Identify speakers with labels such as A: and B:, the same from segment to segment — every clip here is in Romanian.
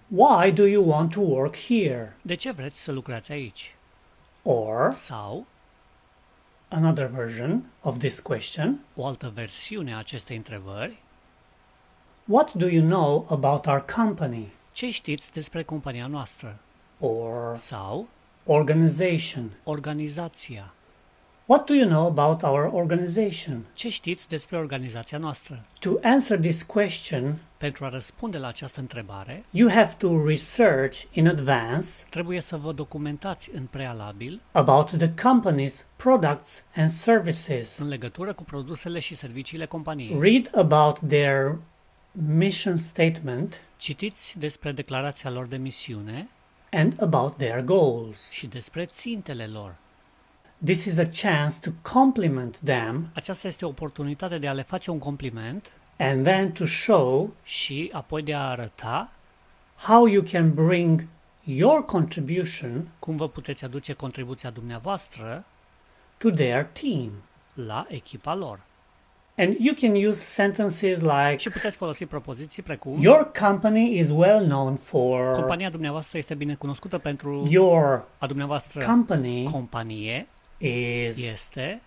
A: Why do you want to work here?
B: De ce vreți să lucrați aici?
A: Or,
B: Sau,
A: another version of this question,
B: o altă versiune a acestei întrebări,
A: what do you know about our company?
B: ce știți despre compania noastră?
A: Or,
B: Sau,
A: organization.
B: organizația.
A: What do you know about our organization?
B: Ce știți despre organizația noastră?
A: To answer this question,
B: Pentru a răspunde la această întrebare,
A: you have to research in advance
B: trebuie să vă documentați în prealabil
A: about the company's products and services.
B: în legătură cu produsele și serviciile companiei.
A: Read about their mission statement
B: Citiți despre declarația lor de misiune
A: and about their goals.
B: și despre țintele lor.
A: This is a chance to compliment them
B: Aceasta este o oportunitate de a le face un compliment
A: and then to show
B: și apoi de a arăta
A: how you can bring your contribution
B: cum vă puteți aduce contribuția dumneavoastră
A: to their team.
B: la echipa lor.
A: And you can use sentences like,
B: Și puteți folosi propoziții precum
A: your company is well known for,
B: compania dumneavoastră este bine cunoscută pentru
A: your
B: a dumneavoastră
A: company
B: companie
A: is
B: este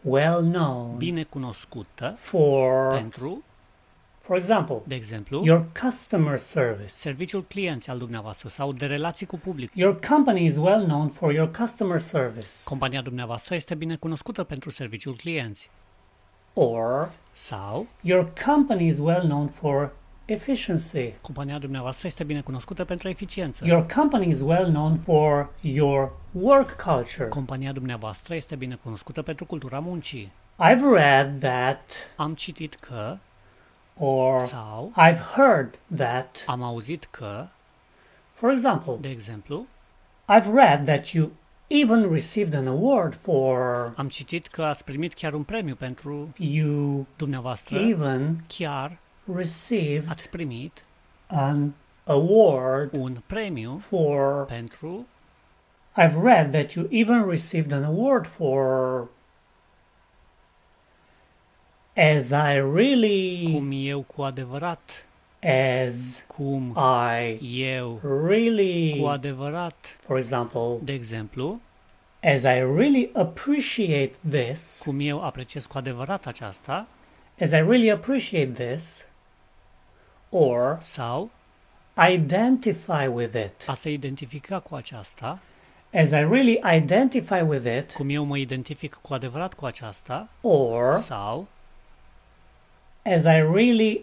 A: well known
B: bine cunoscută
A: for example,
B: de exemplu,
A: your customer service.
B: serviciul clienți al dumneavoastră sau de relații cu public.
A: Your company is well known for your customer service.
B: Compania dumneavoastră este bine cunoscută pentru serviciul clienți.
A: Or,
B: Sau,
A: your company is well known for efficiency.
B: compania dumneavoastră este bine cunoscută pentru eficiență.
A: Your company is well known for your work culture.
B: Compania dumneavoastră este bine cunoscută pentru cultura muncii.
A: I've read that,
B: Am citit că,
A: or
B: sau,
A: I've heard that.
B: am auzit că,
A: For example,
B: de exemplu,
A: I've read that you even received an award for,
B: am citit că ați primit chiar un premiu pentru
A: you
B: dumneavoastră,
A: even
B: chiar
A: received
B: ați primit
A: an award
B: un premiu
A: for,
B: pentru,
A: I've read that you even received an award for, as I really,
B: cum eu cu adevărat,
A: as
B: cum eu
A: really,
B: cu adevărat,
A: for example,
B: de exemplu,
A: as I really appreciate this,
B: cum eu apreciez cu adevărat aceasta,
A: as I really appreciate this, or
B: sau
A: identify with it,
B: a se identifica cu aceasta,
A: as I really identify with it,
B: cum eu mă identific cu adevărat cu aceasta,
A: or
B: sau
A: as I really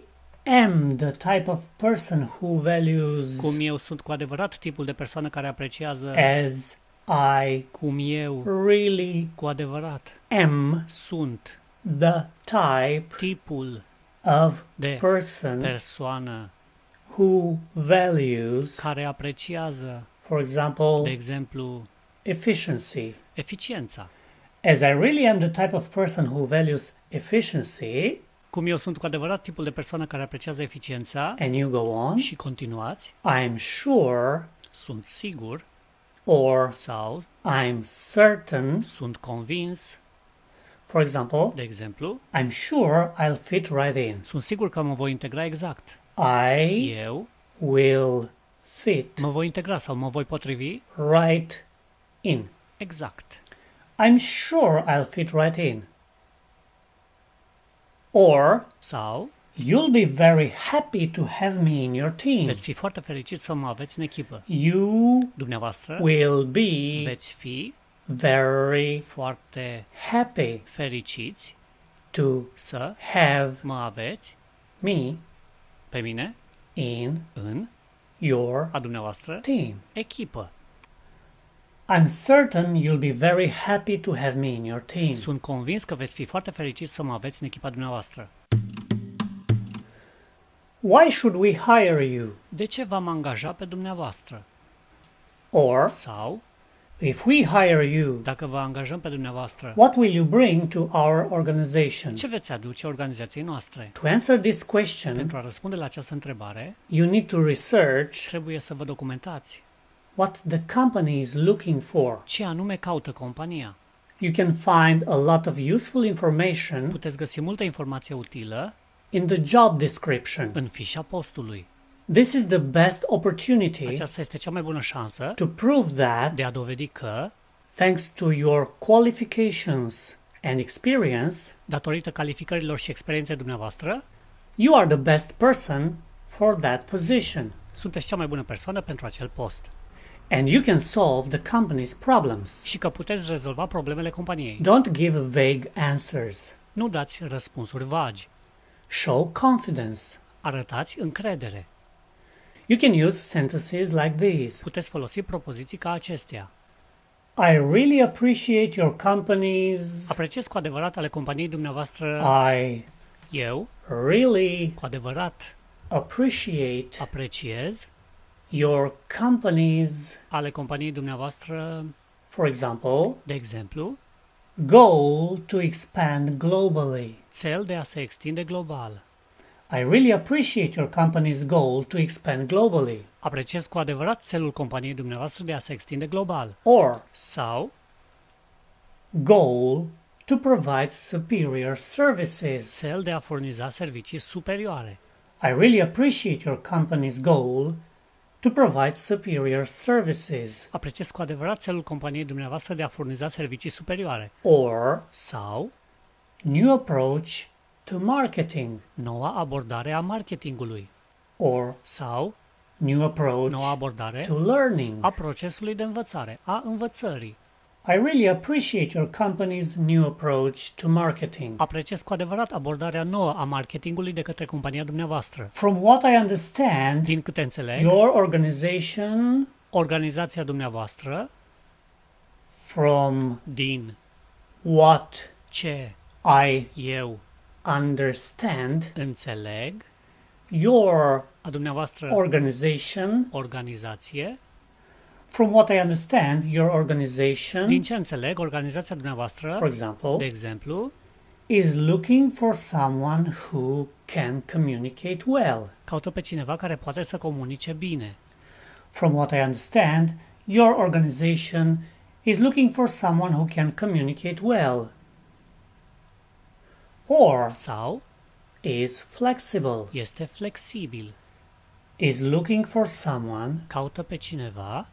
A: am the type of person who values,
B: cum eu sunt cu adevărat tipul de persoană care apreciază,
A: as I
B: cum eu
A: really
B: cu adevărat
A: am
B: sunt
A: the type
B: tipul
A: of
B: de
A: person
B: persoană
A: who values,
B: care apreciază,
A: for
B: de
A: example,
B: exemplu,
A: efficiency.
B: eficiența.
A: As I really am the type of person who values efficiency,
B: Cum eu sunt cu adevărat tipul de persoană care apreciază eficiența,
A: and you go on,
B: și continuați,
A: I'm sure,
B: sunt sigur
A: or
B: sau
A: I'm certain,
B: sunt convins,
A: for example,
B: de exemplu,
A: I'm sure I'll fit right in.
B: sunt sigur că mă voi integra exact. Eu
A: will fit
B: mă voi integra sau mă voi potrivi
A: right in.
B: exact.
A: I'm sure I'll fit right in. Or
B: Sau
A: you'll be very happy to have me in your team.
B: veți fi foarte fericit să mă aveți în echipă.
A: You
B: Dumneavoastră
A: will be
B: veți fi
A: very
B: foarte
A: happy
B: fericiți
A: to
B: să
A: have
B: mă aveți
A: me
B: pe mine
A: in
B: în
A: your
B: a dumneavoastră
A: team.
B: echipă.
A: I'm certain you'll be very happy to have me in your team.
B: Sunt convins că veți fi foarte fericiți să mă aveți în echipa dumneavoastră.
A: Why should we hire you?
B: De ce v-am angajat pe dumneavoastră?
A: Or,
B: Sau,
A: if we hire you,
B: dacă vă angajăm pe dumneavoastră,
A: what will you bring to our organization?
B: ce veți aduce organizației noastre?
A: To answer this question,
B: Pentru a răspunde la această întrebare,
A: you need to research
B: trebuie să vă documentați
A: what the company is looking for.
B: ce anume caută compania.
A: You can find a lot of useful information
B: Puteți găsi multă informație utilă
A: in the job description.
B: în fișa postului.
A: This is the best opportunity
B: Aceasta este cea mai bună șansă
A: to prove that,
B: de a dovedi că,
A: thanks to your qualifications and experience,
B: datorită calificărilor și experienței dumneavoastră,
A: you are the best person for that position.
B: sunteți cea mai bună persoană pentru acel post
A: And you can solve the company's problems.
B: și că puteți rezolva problemele companiei.
A: Don't give vague answers.
B: Nu dați răspunsuri vagi.
A: Show confidence.
B: Arătați încredere.
A: You can use sentences like these.
B: Puteți folosi propoziții ca acestea.
A: I really appreciate your company's.
B: Apreciez cu adevărat ale companiei dumneavoastră. Eu,
A: Really
B: cu adevărat,
A: appreciate
B: apreciez
A: your company's,
B: ale companiei dumneavoastră,
A: for example,
B: de exemplu,
A: goal to expand globally.
B: cel de a se extinde global.
A: I really appreciate your company's goal to expand globally.
B: Apreciez cu adevărat țelul companiei dumneavoastră de a se extinde global.
A: Or
B: Sau
A: goal to provide superior services.
B: cel de a furniza servicii superioare.
A: I really appreciate your company's goal to provide superior services.
B: Apreciez cu adevărat țelul companiei dumneavoastră de a furniza servicii superioare.
A: Or
B: Sau
A: new approach to marketing.
B: noua abordare a marketingului.
A: Or
B: Sau
A: new approach
B: noua abordare
A: to learning.
B: a procesului de învățare, a învățării.
A: I really appreciate your company's new approach to marketing.
B: Apreciez cu adevărat abordarea nouă a marketingului de către compania dumneavoastră.
A: From what I understand,
B: Din câte înțeleg,
A: your organization,
B: organizația dumneavoastră,
A: from
B: din
A: what
B: ce
A: I
B: eu
A: understand,
B: înțeleg,
A: your
B: a dumneavoastră
A: organization,
B: organizație,
A: from what I understand, your organization,
B: din ce înțeleg, organizația dumneavoastră,
A: for example,
B: de exemplu,
A: is looking for someone who can communicate well.
B: caută pe cineva care poate să comunice bine.
A: From what I understand, your organization is looking for someone who can communicate well. Or
B: Sau
A: is flexible.
B: este flexibil,
A: Is looking for someone
B: caută pe cineva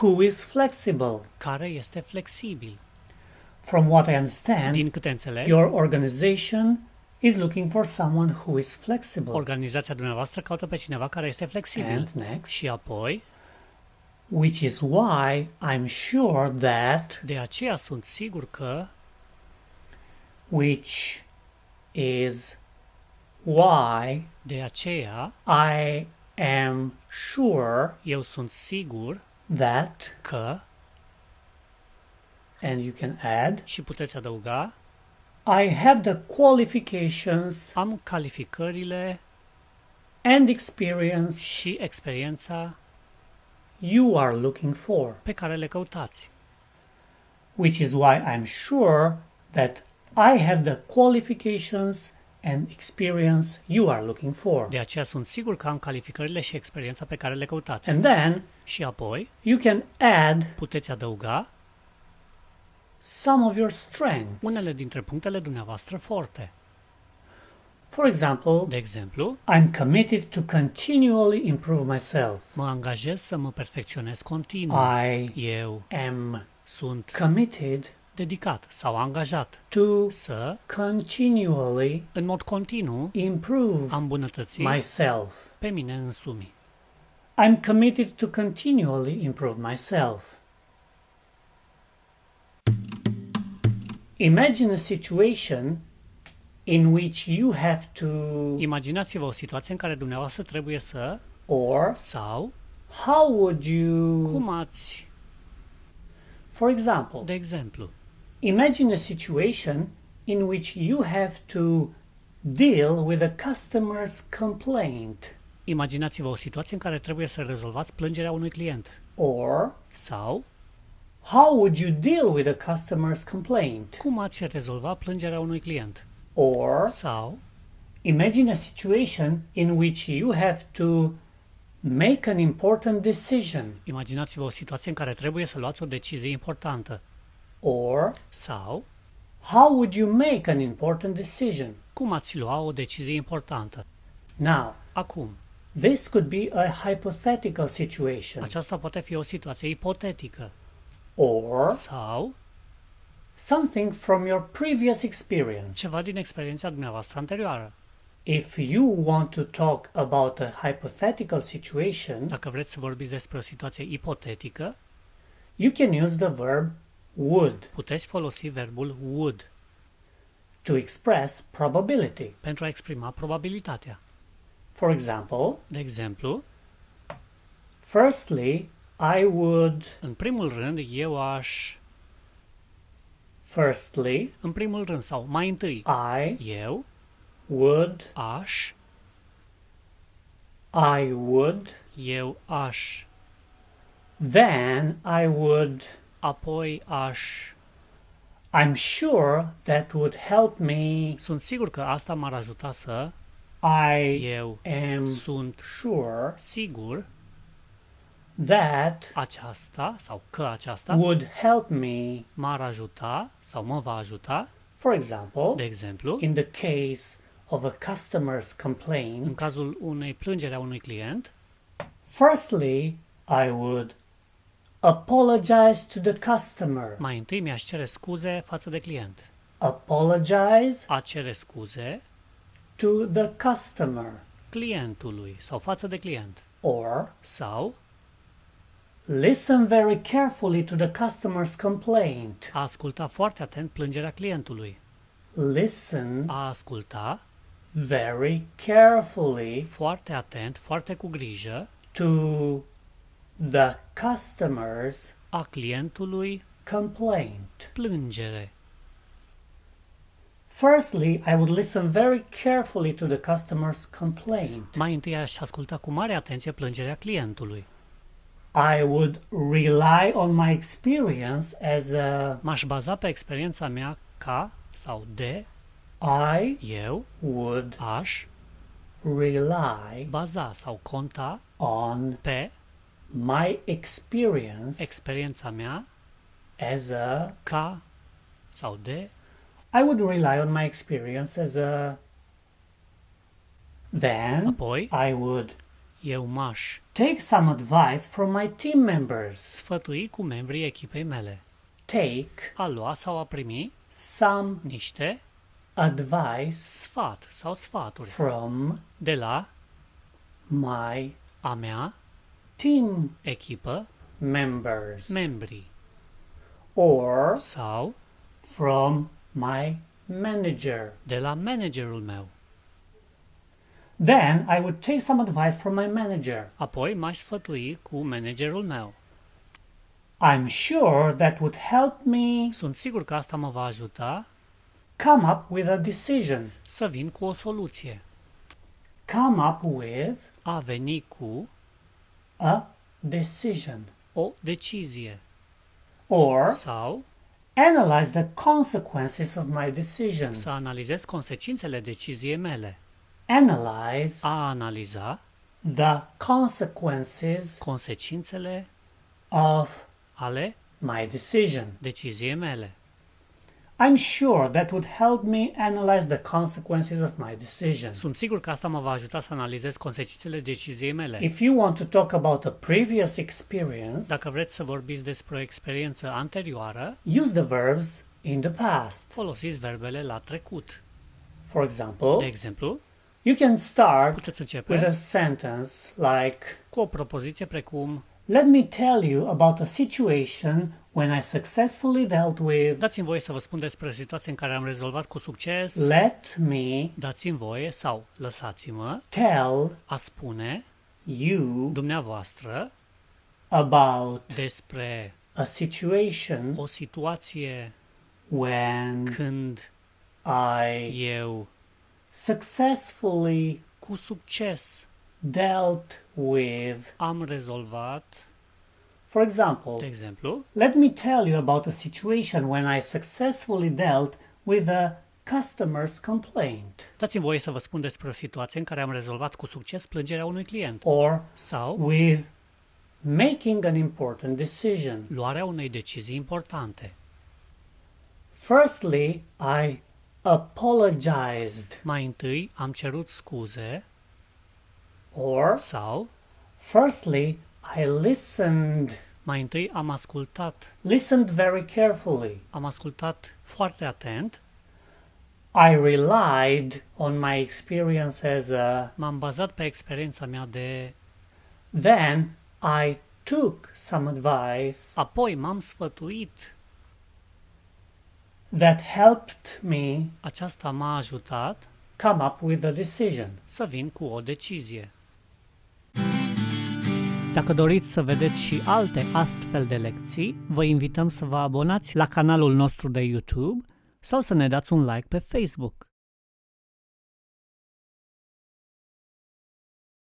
A: who is flexible.
B: care este flexibil.
A: From what I understand,
B: Din câte înțeleg,
A: your organization is looking for someone who is flexible.
B: organizația dumneavoastră caută pe cineva care este flexibil.
A: And next,
B: Și apoi,
A: which is why I'm sure that,
B: de aceea sunt sigur că,
A: which is why
B: de aceea
A: I am sure
B: eu sunt sigur
A: that,
B: că,
A: and you can add,
B: și puteți adăuga,
A: I have the qualifications
B: am calificările
A: and experience
B: și experiența
A: you are looking for,
B: pe care le căutați.
A: which is why I'm sure that I have the qualifications and experience you are looking for.
B: De aceea sunt sigur că am calificările și experiența pe care le căutați.
A: And then
B: Și apoi
A: you can add
B: puteți adăuga
A: some of your strengths.
B: unele dintre punctele dumneavoastră forte.
A: For example,
B: De exemplu,
A: I'm committed to continually improve myself.
B: mă angajez să mă perfecționez continuu. Eu
A: am
B: sunt
A: committed
B: dedicat sau angajat
A: to
B: să,
A: continually
B: în mod continuu,
A: improve
B: a îmbunătăți
A: myself.
B: pe mine însumi.
A: I'm committed to continually improve myself. Imagine a situation in which you have to,
B: Imaginați-vă o situație în care dumneavoastră trebuie să,
A: or
B: sau,
A: how would you,
B: cum ați,
A: for example,
B: de exemplu,
A: imagine a situation in which you have to deal with a customer's complaint,
B: imaginați-vă o situație în care trebuie să rezolvați plângerea unui client.
A: or
B: Sau,
A: how would you deal with a customer's complaint,
B: cum ați rezolva plângerea unui client.
A: or
B: Sau,
A: imagine a situation in which you have to make an important decision,
B: imaginați-vă o situație în care trebuie să luați o decizie importantă.
A: or
B: Sau,
A: how would you make an important decision.
B: cum ați lua o decizie importantă.
A: Now,
B: Acum,
A: This could be a hypothetical situation,
B: Aceasta poate fi o situație ipotetică
A: or
B: sau
A: something from your previous experience.
B: ceva din experiența dumneavoastră anterioară.
A: If you want to talk about a hypothetical situation,
B: Dacă vreți să vorbiți despre o situație ipotetică,
A: you can use the verb would
B: puteți folosi verbul would
A: to express probability.
B: pentru a exprima probabilitatea.
A: For example,
B: De exemplu,
A: firstly, I would,
B: în primul rând,
A: firstly,
B: în primul rând sau mai întâi, eu
A: would,
B: aș,
A: eu
B: aș,
A: then I would,
B: apoi aș.
A: I'm sure that would help me,
B: Sunt sigur că asta m-ar ajuta să, eu
A: am
B: sunt
A: sure
B: sigur
A: that
B: aceasta sau că aceasta
A: would help me,
B: m-ar ajuta sau mă va ajuta,
A: for
B: de
A: example,
B: exemplu,
A: in the case of a customer's
B: în
A: complaint,
B: cazul unei plângeri a unui client,
A: firstly, I would apologize to the customer.
B: mai întâi mi-aș cere scuze față de client.
A: Apologize
B: A cere scuze
A: to the customer.
B: clientului sau față de client.
A: Or
B: Sau
A: listen very carefully to the customer's complaint.
B: a asculta foarte atent plângerea clientului.
A: Listen
B: A asculta
A: very carefully
B: foarte atent, foarte cu grijă
A: to the customer's
B: a clientului
A: complaint.
B: plângere.
A: Firstly, I would listen very carefully to the customer's complaint.
B: Mai întâi aș asculta cu mare atenție plângerea clientului.
A: I would rely on my experience as a
B: M-aș baza pe experiența mea ca sau de eu
A: would
B: aș
A: rely
B: baza sau conta
A: on
B: pe
A: my experience
B: experiența mea
A: as a
B: ca sau de
A: I would rely on my experience as a then
B: apoi
A: I would
B: eu m-aș
A: take some advice from my team members.
B: sfătui cu membrii echipei mele.
A: Take
B: A lua sau a primi
A: some
B: niște
A: advice
B: sfat sau sfaturi
A: from
B: de la
A: my
B: a mea
A: team
B: echipă,
A: members
B: membrii
A: or
B: sau
A: from my manager.
B: de la managerul meu.
A: Then I would take some advice from my manager.
B: Apoi m-aș sfătui cu managerul meu.
A: I'm sure that would help me
B: Sunt sigur că asta mă va ajuta
A: come up with a decision.
B: să vin cu o soluție.
A: Come up with
B: A veni cu
A: a decision.
B: o decizie
A: Or
B: sau
A: analyze the consequences of my decision.
B: să analizez consecințele deciziei mele.
A: Analyze
B: A analiza
A: the consequences
B: consecințele
A: of
B: ale
A: my decision.
B: deciziei mele.
A: I'm sure that would help me analyze the consequences of my decision.
B: Sunt sigur că asta mă va ajuta să analizez consecințele deciziei mele.
A: If you want to talk about a previous experience,
B: Dacă vreți să vorbiți despre o experiență anterioară,
A: use the verbs in the past.
B: folosiți verbele la trecut.
A: For
B: De
A: example,
B: exemplu,
A: you can start
B: puteți
A: with
B: începe
A: a sentence like,
B: cu o propoziție precum
A: let me tell you about a situation when I successfully dealt with.
B: dați-mi voie să vă spun despre o situație în care am rezolvat cu succes.
A: Let me
B: Dați-mi voie sau lăsați-mă
A: tell
B: a spune
A: you
B: dumneavoastră
A: about
B: despre
A: a situation
B: o situație
A: when
B: când eu
A: successfully
B: cu succes
A: dealt with.
B: am rezolvat,
A: For
B: de
A: example,
B: exemplu,
A: let me tell you about a situation when I successfully dealt with a customer's complaint.
B: dați-mi voie să vă spun despre o situație în care am rezolvat cu succes plângerea unui client
A: Or
B: sau
A: with making an important decision.
B: luarea unei decizii importante.
A: Firstly, I apologized.
B: Mai întâi am cerut scuze
A: Or,
B: Sau,
A: firstly, I listened.
B: mai întâi am ascultat.
A: Listened very carefully.
B: Am ascultat foarte atent.
A: I relied on my experience as a...
B: M-am bazat pe experiența mea de...
A: Then I took some advice
B: Apoi m-am sfătuit.
A: that helped me
B: Aceasta m-a ajutat
A: come up with a decision.
B: să vin cu o decizie. Dacă doriți să vedeți și alte astfel de lecții, vă invităm să vă abonați la canalul nostru de YouTube sau să ne dați un like pe Facebook.